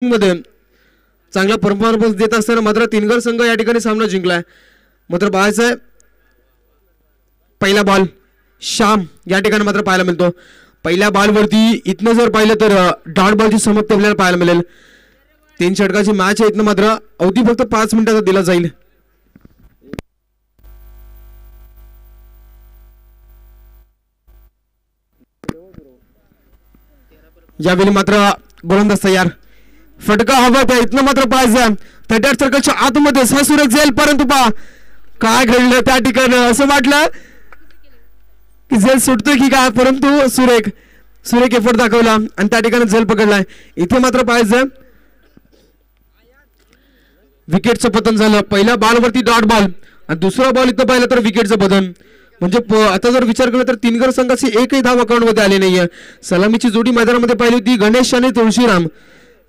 मध्ये चांगला परफॉर्मन्स देत असताना मात्र तिनगर संघ या ठिकाणी सामना जिंकलाय. मात्र पाहायचंय पहिला बॉल श्याम या ठिकाणी मात्र पाहायला मिळतो. पहिल्या बॉलवरती इथनं जर पाहिलं तर डॉट बॉलची समाप्ती आपल्याला पाहायला मिळेल. 3 षटकाची मॅच आहे. इथनं मात्र अवधी फक्त 5 मिनिटाचा दिला जाईल. यावेळी मात्र गोलंदाज तयार. फटका हवा त्या इथनं मात्र पाहायचं 38 सर्कलच्या आतमध्ये सुरेख जाईल. परंतु पहा काय घडलं त्या ठिकाणी. असं वाटलं की झेल सुटतोय की काय, परंतु सुरेख एफर्ट दाखवला आणि त्या ठिकाणी झेल पकडलाय. इथे मात्र पाहायचं विकेटचं पतन झालं. पहिल्या बॉलवरती डॉट बॉल आणि दुसरा बॉल इथं पाहिलं तर विकेटचं पतन. म्हणजे आता जर विचार केला तर तिनगर संघाची एकही धाव अकाउंट मध्ये आली नाहीये. सलामीची जोडी मैदानामध्ये पाहिली होती गणेश आणि तुळशीराम.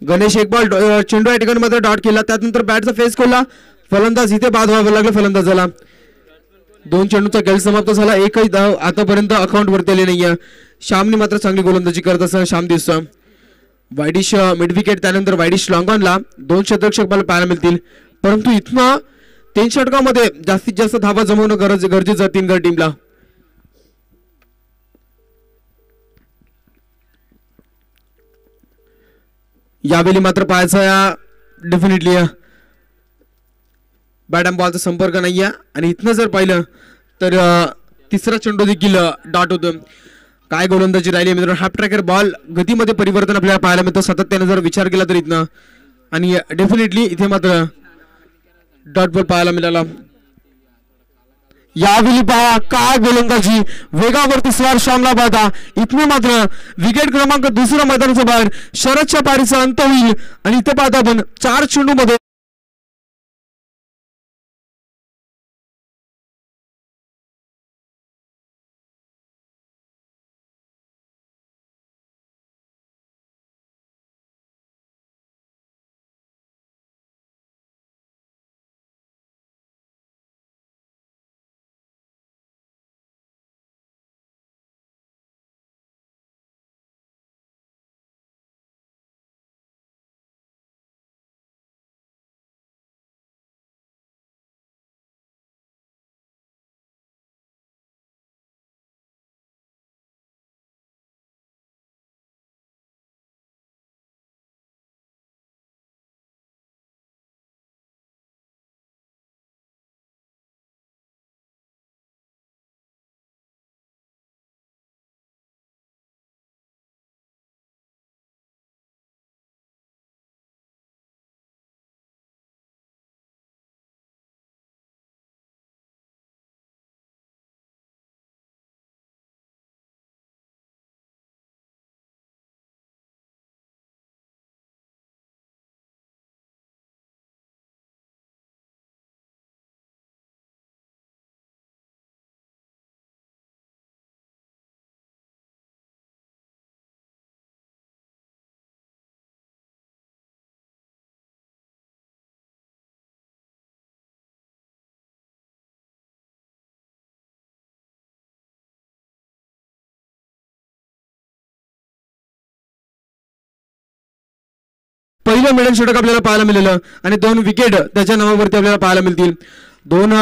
गणेश एक बॉल चेंडू या ठिकाणी मात्र डॉट केला. त्यानंतर बॅटचा फेस खोलला. फलंदाज इथे बाद व्हावं लागलं फलंदाजाला. 2 चेंडूचा खेळ समाप्त झाला. एकही धाव आतापर्यंत अकाउंट वरती आली नाहीये. श्यामने मात्र चांगली गोलंदाजी करत असताना श्याम दिसतो. वाईडिश मिड विकेट त्यानंतर वाईडिश लॉंग ऑनला 2 शतक बॉल पाहायला मिळतील. परंतु इथनं 3 षटकामध्ये जास्तीत जास्त धावा जमवणं गरजेचं तिनगर टीमला. यावेळी मात्र पाहायचं डेफिनेटली बॅट अँड बॉलचा संपर्क नाहीये आणि इथनं जर पाहिलं तर तिसरा चेंडू देखील डॉट होतो. काय गोलंदाजी राहिली मित्रांनो. हाफ ट्रॅकर बॉल गतीमध्ये परिवर्तन आपल्याला पाहायला मिळतं सातत्याने जर विचार केला तर इथनं. आणि डेफिनेटली इथे मात्र डॉट बॉल पाहायला मिळाला. यावेळी पहा काय गोलंदाजी वेगावरती स्वार श्यामला पाहता. इथनं मात्र विकेट क्रमांक 2 मैदानाच्या बाहेर शरदच्या पारीचा अंत होईल. आणि इथे पाहता आपण 4 चेंडू मध्ये पहिलं मिडन षटक आपल्याला पाहायला मिळालं आणि 2 विकेट त्याच्या नावावरती आपल्याला पाहायला मिळतील. 2